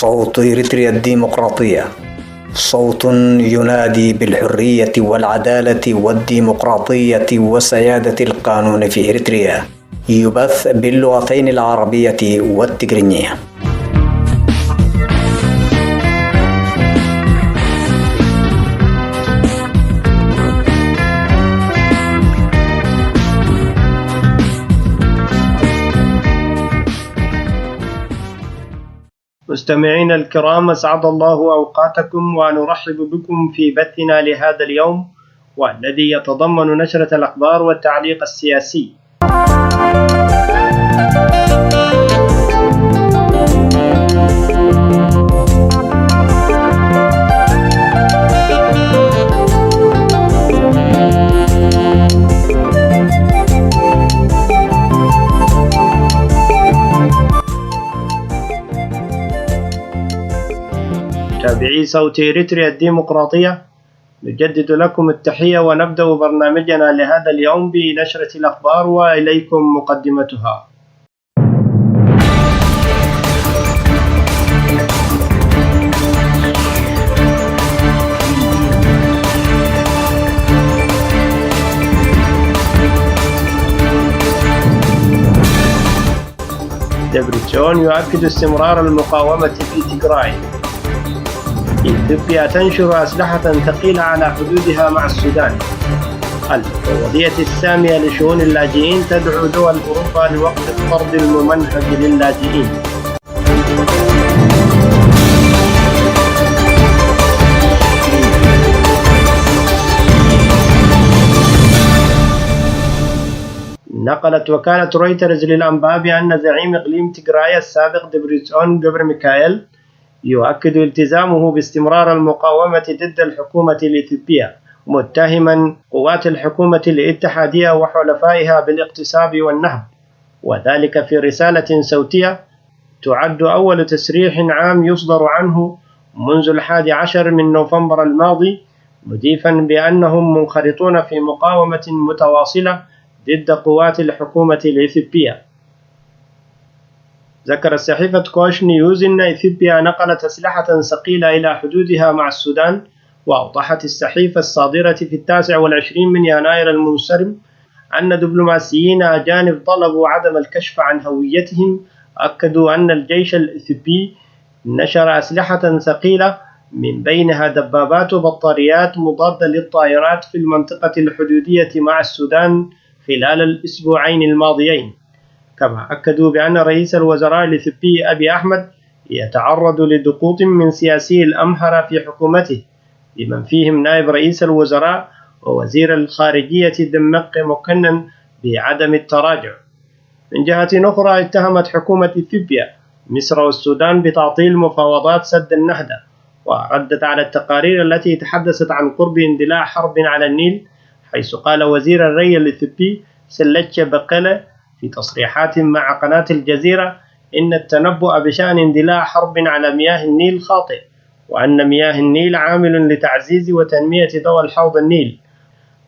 صوت إريتريا الديمقراطية، صوت ينادي بالحرية والعدالة والديمقراطية وسيادة القانون في إريتريا، يبث باللغتين العربية والتجرينية. مستمعين الكرام، أسعد الله أوقاتكم ونرحب بكم في بثنا لهذا اليوم، والذي يتضمن نشرة الأخبار والتعليق السياسي. متابعي صوت إريتريا الديمقراطية، نجدد لكم التحية ونبدأ برنامجنا لهذا اليوم بنشرة الأخبار، وإليكم مقدمتها. دبرتسون يؤكد استمرار المقاومة في تيغراي. إثيوبيا تنشر أسلحة ثقيلة على حدودها مع السودان. المفوضية السامية لشؤون اللاجئين تدعو دول أوروبا لوقف الطرد الممنهج للاجئين. نقلت وكالة رويترز للأنباء بأن زعيم إقليم تيغراي السابق دبرتسون جبر ميكائيل يؤكد التزامه باستمرار المقاومة ضد الحكومة الإثيوبية، متهما قوات الحكومة الاتحادية وحلفائها بالاغتصاب والنهب، وذلك في رسالة صوتية تعد أول تصريح عام يصدر عنه منذ 11 من نوفمبر الماضي، مضيفا بأنهم منخرطون في مقاومة متواصلة ضد قوات الحكومة الإثيوبية. ذكرت صحيفة كوش نيوز أن إثيوبيا نقلت أسلحة ثقيلة إلى حدودها مع السودان، وأوضحت الصحيفة الصادرة في 29 من يناير المنصرم أن دبلوماسيين أجانب طلبوا عدم الكشف عن هويتهم أكدوا أن الجيش الإثيوبي نشر أسلحة ثقيلة من بينها دبابات وبطاريات مضادة للطائرات في المنطقة الحدودية مع السودان خلال الأسبوعين الماضيين. كما أكدوا بأن رئيس الوزراء الإثيوبي أبي أحمد يتعرض لضغوط من سياسي الأمهرة في حكومته، بمن فيهم نائب رئيس الوزراء ووزير الخارجية دمقة مكنن بعدم التراجع. من جهة أخرى، اتهمت حكومة إثيوبيا مصر والسودان بتعطيل مفاوضات سد النهضة، وردت على التقارير التي تحدثت عن قرب اندلاع حرب على النيل، حيث قال وزير الري الإثيوبي سلتش بقلة في تصريحات مع قناة الجزيرة إن التنبؤ بشأن اندلاع حرب على مياه النيل خاطئ، وأن مياه النيل عامل لتعزيز وتنمية دول حوض النيل.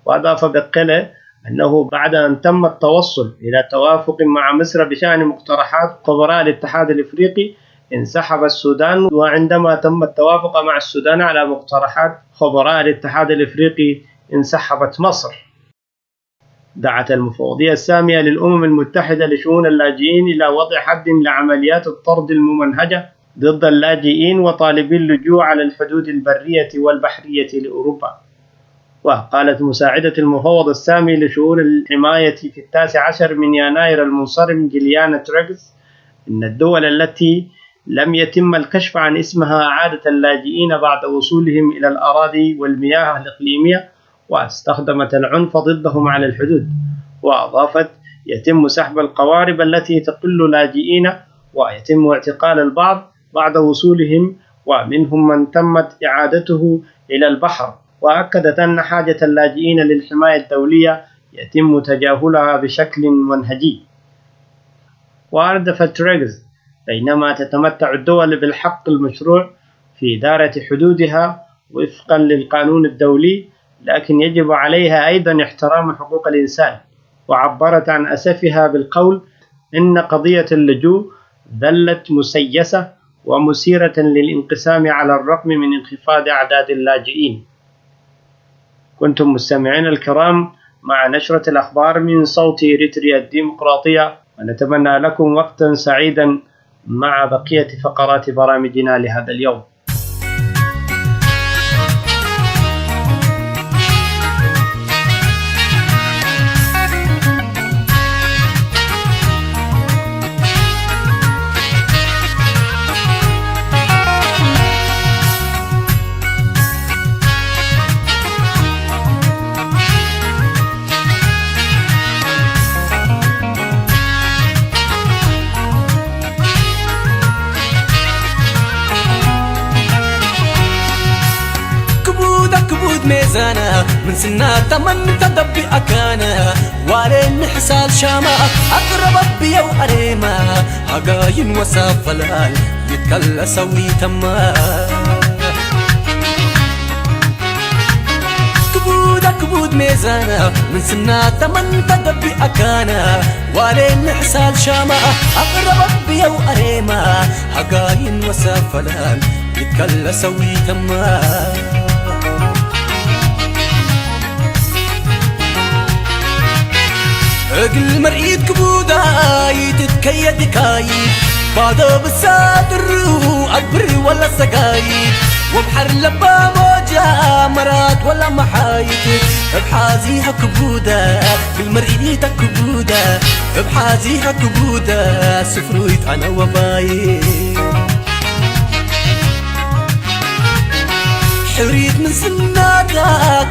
وأضاف بقلة أنه بعد أن تم التوصل إلى توافق مع مصر بشأن مقترحات خبراء الاتحاد الإفريقي انسحب السودان، وعندما تم التوافق مع السودان على مقترحات خبراء الاتحاد الإفريقي انسحبت مصر. دعت المفوضية السامية للأمم المتحدة لشؤون اللاجئين إلى وضع حد لعمليات الطرد الممنهجة ضد اللاجئين وطالبي اللجوء على الحدود البرية والبحرية لأوروبا. وقالت مساعدة المفوض السامي لشؤون الحماية في 19 من يناير المنصرم جيليانا تريغز إن الدول التي لم يتم الكشف عن اسمها أعادت اللاجئين بعد وصولهم إلى الأراضي والمياه الإقليمية، واستخدمت العنف ضدهم على الحدود. وأضافت يتم سحب القوارب التي تقل لاجئين، ويتم اعتقال البعض بعد وصولهم، ومنهم من تمت إعادته إلى البحر. وأكدت أن حاجة اللاجئين للحماية الدولية يتم تجاهلها بشكل منهجي. وأردفت تريغز بينما تتمتع الدول بالحق المشروع في إدارة حدودها وفقا للقانون الدولي، لكن يجب عليها أيضا احترام حقوق الإنسان. وعبرت عن أسفها بالقول إن قضية اللجوء ظلت مسيسة ومثيرة للانقسام على الرغم من انخفاض أعداد اللاجئين. كنتم مستمعين الكرام مع نشرة الأخبار من صوت إريتريا الديمقراطية، ونتمنى لكم وقتا سعيدا مع بقية فقرات برامجنا لهذا اليوم. ميزانا من سنة تمن تدبي أكانا وارين حسال شاما أقرب بيا وأريما هقاين وساف فلال يتكل سوي تما كبود ميزانا من سنة تمن تدبي أكانا وارين حسال شاما أقرب بيا وأريما هقاين وساف فلال يتكل سوي تما اقل مرئيد كبودا يتتكيد كايد بعده بالسادر أكبر ولا سقايد وبحر لبا موجة مرات ولا محايد بحازيها كبودا بالمرئيد كبودا بحازيها كبودا سفرويت أنا وبايد حريت من سنادا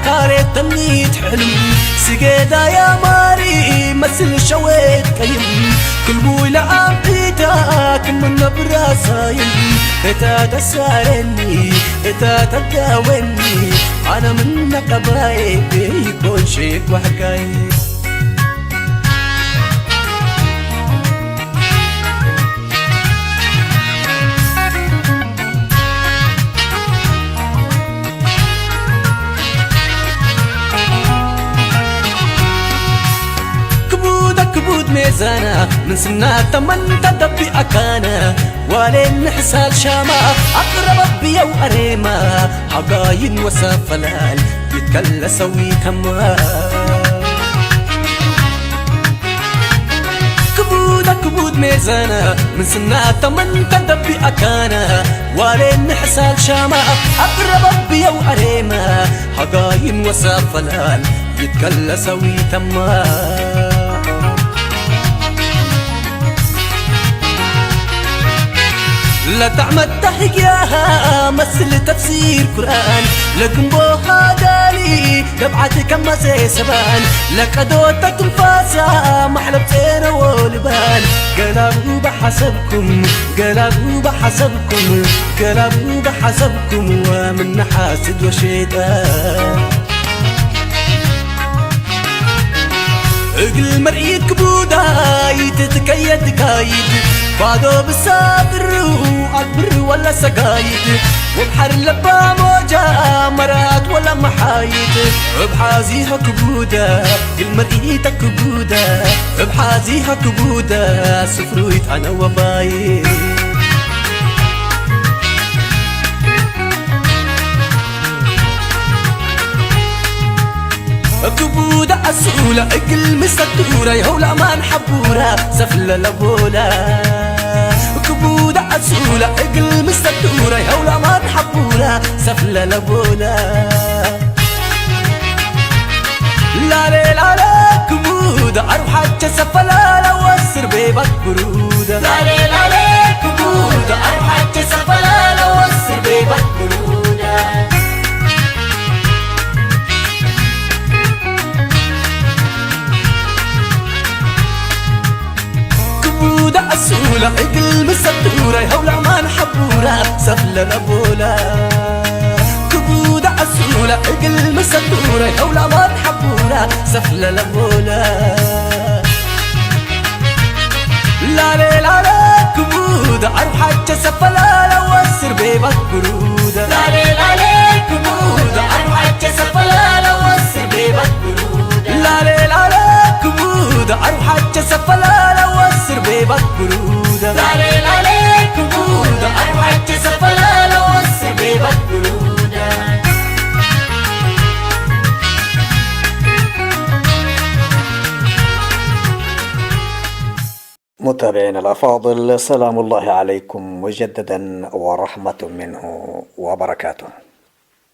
كاريت تمنيت حلم سقيدا يا ماري مثل شويت كيم كل بويلة عبيتا كل من براسايم اتا تسارني اتا تداويني انا منك بايب يكون شيك وحكايب كبود ميزانا من سنة تمن تدبي أكانا ولين حسال شاما أقرب بيا وأريما حقاين وسافلال يتكل سوي تما كبود ميزانا من سنة تمن تدبي أكانا ولين حسال شاما أقرب بيا وأريما حقاين وسافلال يتكل سوي تما لا تعمد تحياها مثل تفسير قرآن لكن بوها دالي دبعتك ما زي سبان لقدوتك الفاسا محلبتين ولبان قلبوا بحسبكم قلبوا بحسبكم قلبوا بحسبكم ومن حاسد وشيطان اقل مرئيد كبودا يتتكيد كايد بعده بالسادر أكبر ولا سقايد وبحر لبا موجة مرات ولا محايد بحازيها كبودا المرئيد كبودا بحازيها كبودا سفرويت أنا وبايد كبودة أسولة اقل مستدورة يهولا ما نحبورة سفلة لبولا كبودة أسولة اقل مستدورة يهولا ما نحبورة سفلة لبولا لا ليل على كبودة أروح أتسفلا لو أسر بيبك برودة لا ليل على كبودة أروح أتسفلا لو أسر بيبك برودة كبودة أسولة اقل مستدورة يهولا ما نحبورة سفلة لبولا كبودة أسولة اقل مستدورة يهولا ما نحبورة سفلة لبولا لا ليل على كبودة أروح أتسفلا لو أسر بيبك برودة لا ليل على كبودة أروح أتسفلا لو أسر بيبك برودة لا ليل على كبودة أروح أتسفلا لو أسر بيبك برودة لا ليل على كبودة أروح متابعينا الأفاضل، سلام الله عليكم مجددا ورحمة منه وبركاته.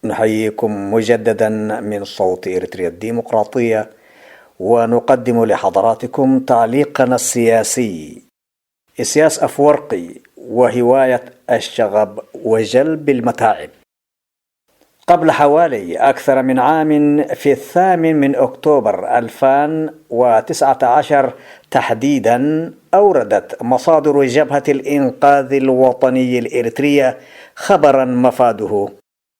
نحييكم مجددا من صوت إريتريا الديمقراطية، ونقدم لحضراتكم تعليقنا السياسي: إسياس أفورقي وهواية الشغب وجلب المتاعب. قبل حوالي أكثر من عام، في 8 أكتوبر 2019 تحديدا، أوردت مصادر جبهة الإنقاذ الوطني الإريترية خبرا مفاده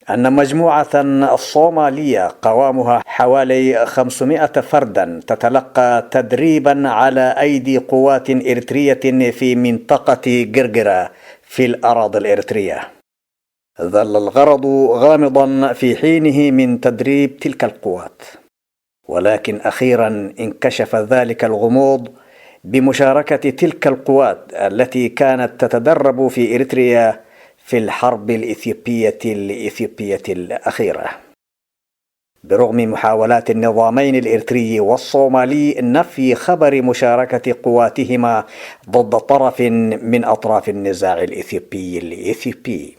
أن مجموعة صومالية قوامها حوالي 500 فردا تتلقى تدريبا على أيدي قوات إريترية في منطقة قرقرة في الأراضي الإريترية. ظل الغرض غامضا في حينه من تدريب تلك القوات، ولكن أخيرا انكشف ذلك الغموض بمشاركة تلك القوات التي كانت تتدرب في إريتريا في الحرب الإثيوبية الأخيرة. برغم محاولات النظامين الإريتري والصومالي نفي خبر مشاركة قواتهما ضد طرف من أطراف النزاع الإثيوبي،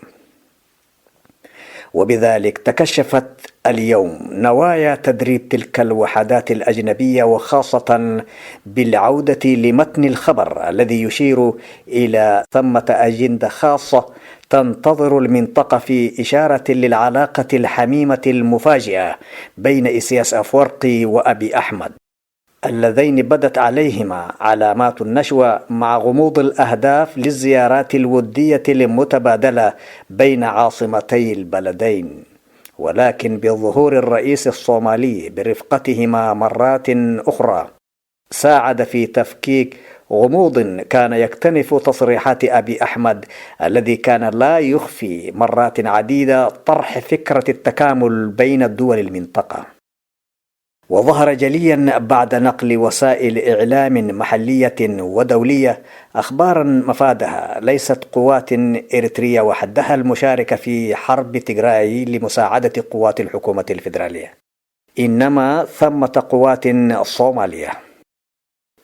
وبذلك تكشفت اليوم نوايا تدريب تلك الوحدات الأجنبية، وخاصة بالعودة لمتن الخبر الذي يشير إلى ثمة أجندة خاصة تنتظر المنطقة في إشارة للعلاقة الحميمة المفاجئة بين إسياس أفورقي وأبي أحمد، اللذين بدت عليهما علامات النشوة مع غموض الأهداف للزيارات الودية المتبادلة بين عاصمتي البلدين، ولكن بظهور الرئيس الصومالي برفقتهما مرات أخرى ساعد في تفكيك غموض كان يكتنف تصريحات أبي أحمد، الذي كان لا يخفي مرات عديدة طرح فكرة التكامل بين الدول المنطقة. وظهر جليا بعد نقل وسائل إعلام محلية ودولية أخبارا مفادها ليست قوات إريترية وحدها المشاركة في حرب تيغراي لمساعدة قوات الحكومة الفيدرالية، إنما ثمة قوات صومالية.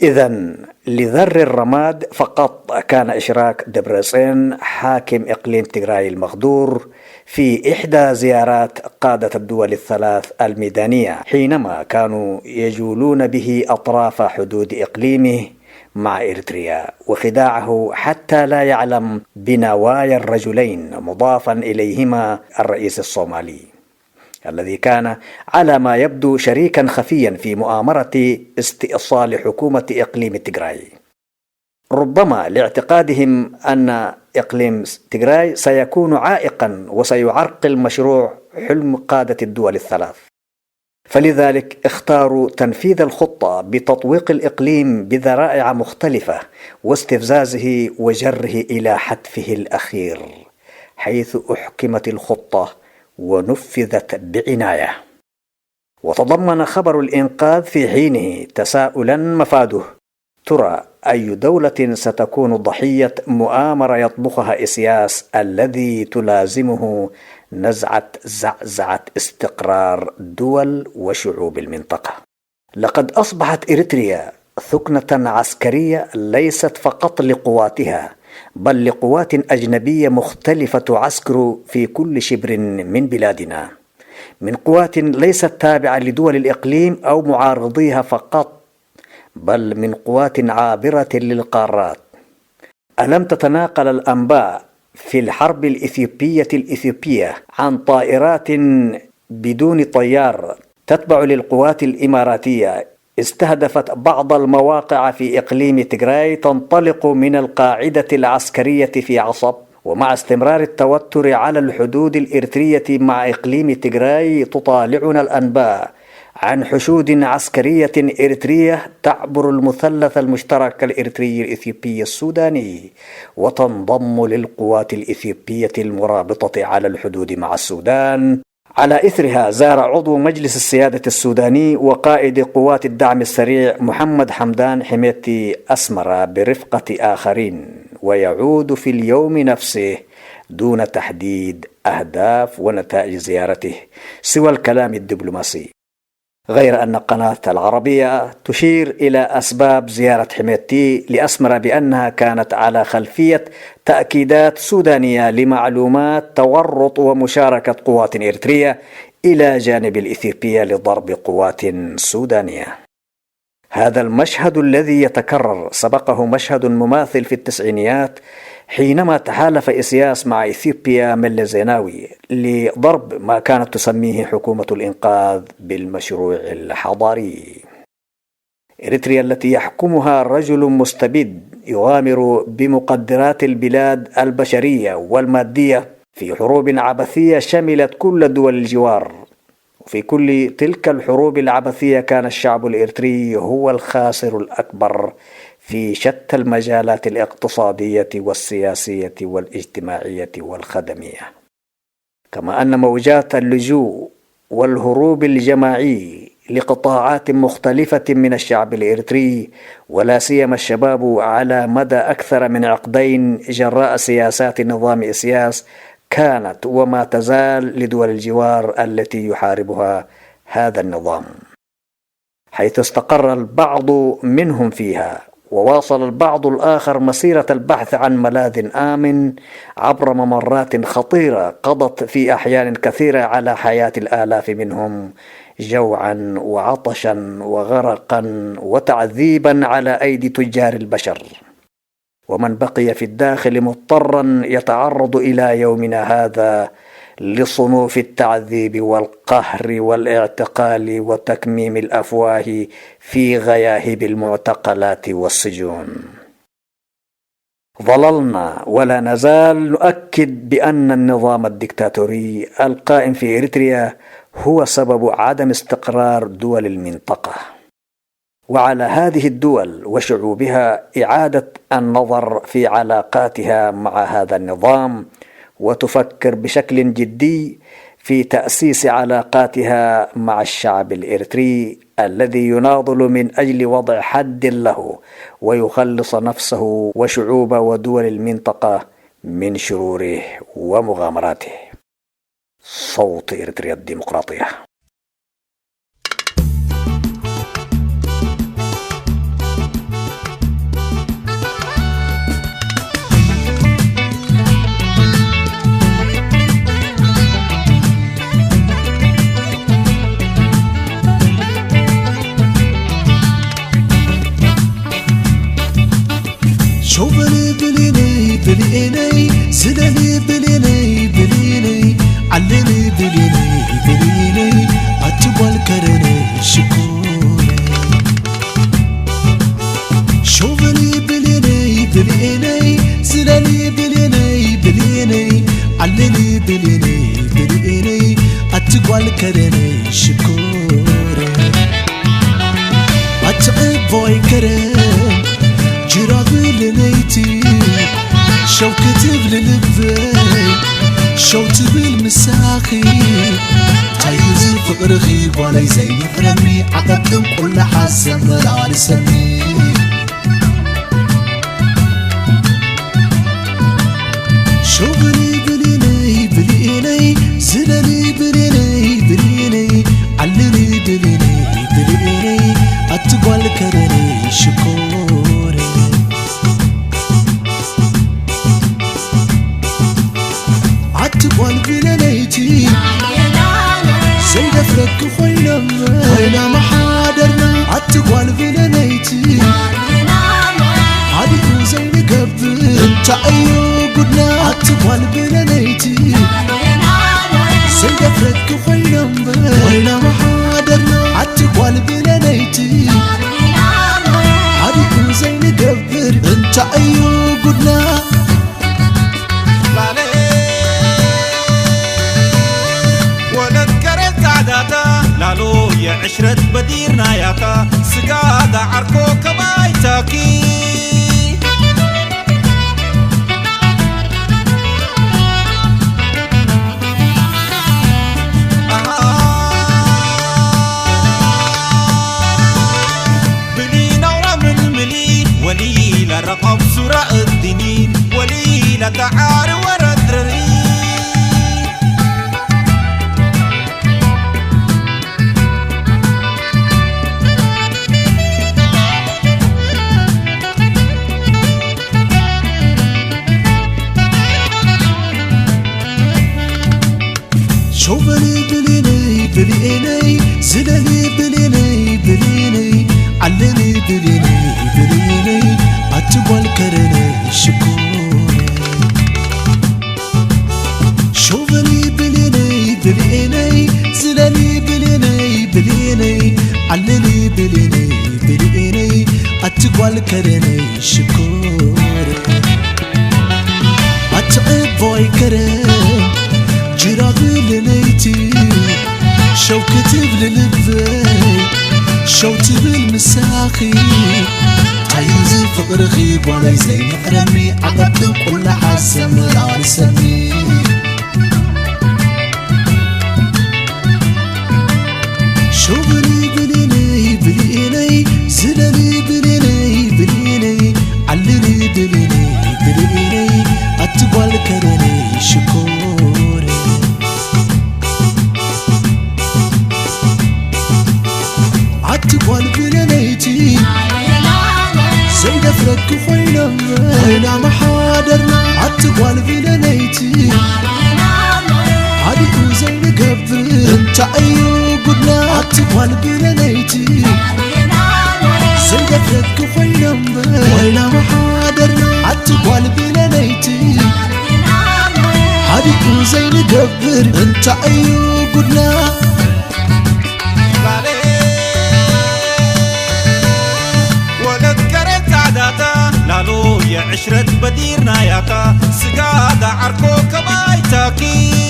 إذن لذر الرماد فقط كان إشراك دبريسين حاكم إقليم تيغراي المغدور في إحدى زيارات قادة الدول الثلاث الميدانية، حينما كانوا يجولون به أطراف حدود إقليمه مع إريتريا، وخداعه حتى لا يعلم بنوايا الرجلين، مضافا إليهما الرئيس الصومالي الذي كان على ما يبدو شريكا خفيا في مؤامرة استئصال حكومة إقليم تيغراي، ربما لاعتقادهم أن إقليم تيغراي سيكون عائقا وسيعرقل مشروع حلم قادة الدول الثلاث. فلذلك اختاروا تنفيذ الخطة بتطويق الإقليم بذرائع مختلفة واستفزازه وجره إلى حتفه الأخير، حيث أحكمت الخطة ونفذت بعناية. وتضمن خبر الإنقاذ في حينه تساؤلا مفاده: ترى أي دولة ستكون ضحية مؤامرة يطبخها إسياس الذي تلازمه زعزعة استقرار دول وشعوب المنطقة؟ لقد أصبحت إريتريا ثكنة عسكرية ليست فقط لقواتها، بل لقوات أجنبية مختلفة تعسكر في كل شبر من بلادنا، من قوات ليست تابعة لدول الإقليم أو معارضيها فقط، بل من قوات عابرة للقارات. ألم تتناقل الأنباء في الحرب الإثيوبية عن طائرات بدون طيار تتبع للقوات الإماراتية استهدفت بعض المواقع في إقليم تيغراي تنطلق من القاعدة العسكرية في عصب؟ ومع استمرار التوتر على الحدود الإريترية مع إقليم تيغراي، تطالعنا الأنباء عن حشود عسكرية إريترية تعبر المثلث المشترك الإريتري الإثيوبي السوداني وتنضم للقوات الإثيوبية المرابطة على الحدود مع السودان. على إثرها زار عضو مجلس السيادة السوداني وقائد قوات الدعم السريع محمد حمدان حميتي أسمرة برفقة آخرين، ويعود في اليوم نفسه دون تحديد أهداف ونتائج زيارته سوى الكلام الدبلوماسي. غير أن قناة العربية تشير إلى أسباب زيارة حميدتي لأسمر بأنها كانت على خلفية تأكيدات سودانية لمعلومات تورط ومشاركة قوات إريترية إلى جانب الإثيوبية لضرب قوات سودانية. هذا المشهد الذي يتكرر سبقه مشهد مماثل في التسعينيات حينما تحالف إسياس مع إثيوبيا ميلي زيناوي لضرب ما كانت تسميه حكومة الإنقاذ بالمشروع الحضاري. إريتريا التي يحكمها رجل مستبد يغامر بمقدرات البلاد البشرية والمادية في حروب عبثية شملت كل دول الجوار، وفي كل تلك الحروب العبثية كان الشعب الإريتري هو الخاسر الأكبر في شتى المجالات الاقتصادية والسياسية والاجتماعية والخدمية، كما أن موجات اللجوء والهروب الجماعي لقطاعات مختلفة من الشعب الإريتري ولا سيما الشباب على مدى أكثر من عقدين جراء سياسات نظام إسياس كانت وما تزال لدول الجوار التي يحاربها هذا النظام، حيث استقر البعض منهم فيها وواصل البعض الآخر مسيرة البحث عن ملاذ آمن عبر ممرات خطيرة قضت في أحيان كثيرة على حياة الآلاف منهم جوعا وعطشا وغرقا وتعذيبا على أيدي تجار البشر. ومن بقي في الداخل مضطرا يتعرض إلى يومنا هذا لصنوف التعذيب والقهر والاعتقال وتكميم الأفواه في غياهب المعتقلات والسجون. ظللنا ولا نزال نؤكد بأن النظام الدكتاتوري القائم في إريتريا هو سبب عدم استقرار دول المنطقة، وعلى هذه الدول وشعوبها إعادة النظر في علاقاتها مع هذا النظام وتفكر بشكل جدي في تأسيس علاقاتها مع الشعب الإريتري الذي يناضل من أجل وضع حد له ويخلص نفسه وشعوب ودول المنطقة من شروره ومغامراته. صوت إريتريا الديمقراطية. شو بليني بليني سدني بليني علمي بليني أتبال كرني شكوري. شو بليني سدني بليني علمي بليني أتبال كرني شكوري. أتعب بوي كرن جراب لنيتي شو كتب للبي شو تبي المساخي تايز فقرخي ولا زي فرمي عقدكم كل حسن لا لسني. شغلي بليني زلني بليني علني بليني أتقول كرني شكوري. أتقول بلينيتي سيدة فرق خوينا محادرنا. أتقول بلينيتي عادي زي نقبل انت أيو قدنا. أتقول بلينيتي سيدة فرق خوينا محادرنا. أتقول بلينيتي عادي زي نقبل انت أيو قدنا. لالو يا عشرة بديرنا ياتا سقادا عركو كما يتاكي. بنينا ورم الملي وليلة رقم سراء الدنين وليلة تعار وردري. شوفني بليني بليني زلني بليني بليني علني بليني بليني أتقوى الكرني شكوري شوفني بليني بليني زلني بليني بليني علني بليني بليني أتقوى الكرني شكوري أتعب بوي كرم جراب لنيتي شوكتي بللبي شوتي بالمساخي عايز فقر خيب ولا زي محرمي عقبت كل حسن لا لسمي شوفني بليني بليني زلني بليني بليني علني بليني بليني أتقوى الكرني شكوري أتقوى البلينيتي زيد فرق خوينا محادرنا أتقوى البلينيتي عادي زين قبل انت أيو قدنا أتقوى البلينيتي زيد فرق خوينا محادرنا أتقوى البلينيتي عادي زين قبل انت أيو قدنا لالو يا عشرة بديرنا ياتا سقادة عركو كما يتاكي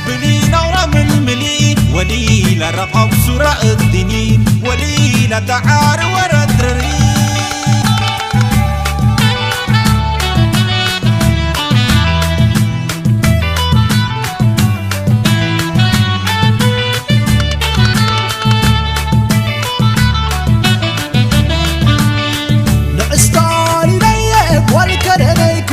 بلينا ورم الملي وليلة رقب سراء الدنين وليلة تعار وردري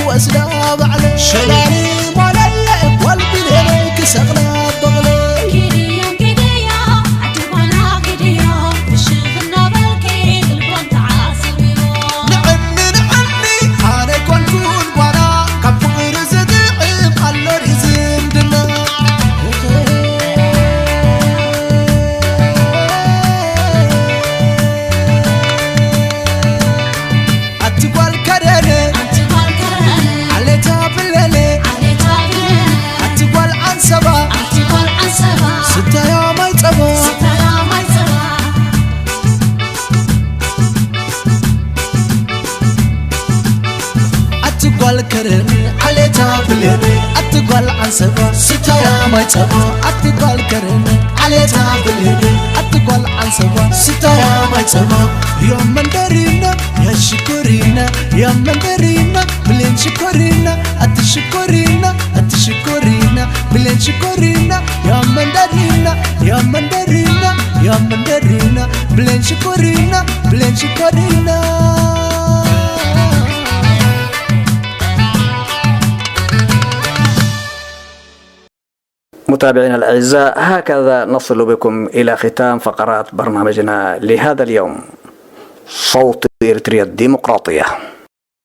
وأسلاب عليه شلاني مولي والبلينيك سغلاب بغلي كديا كديا عتبانا كديا الشيخنا بالكي البنت عاصبيو نعني أنا كون كون وانا كفور زدعيم الله رزم دنا أتقوى الكرني ستة يا ما يتبع أتقوى الكرم علي تابلين أتقوى العنسبة ستة يا ما يتبع أتقوى الكرم علي تابلين أتقوى العنسبة ستة يا ما يتبع يوم من درينا يا شكرينا يوم من درينا بلين شكرينا أتشكرينا أتشكرينا بلين شكرينا يوم من درينا يوم من درينا يوم من درينا بلين شكرينا بلين شكرينا متابعينا الأعزاء، هكذا نصل بكم إلى ختام فقرات برنامجنا لهذا اليوم. صوت إريتريا الديمقراطية.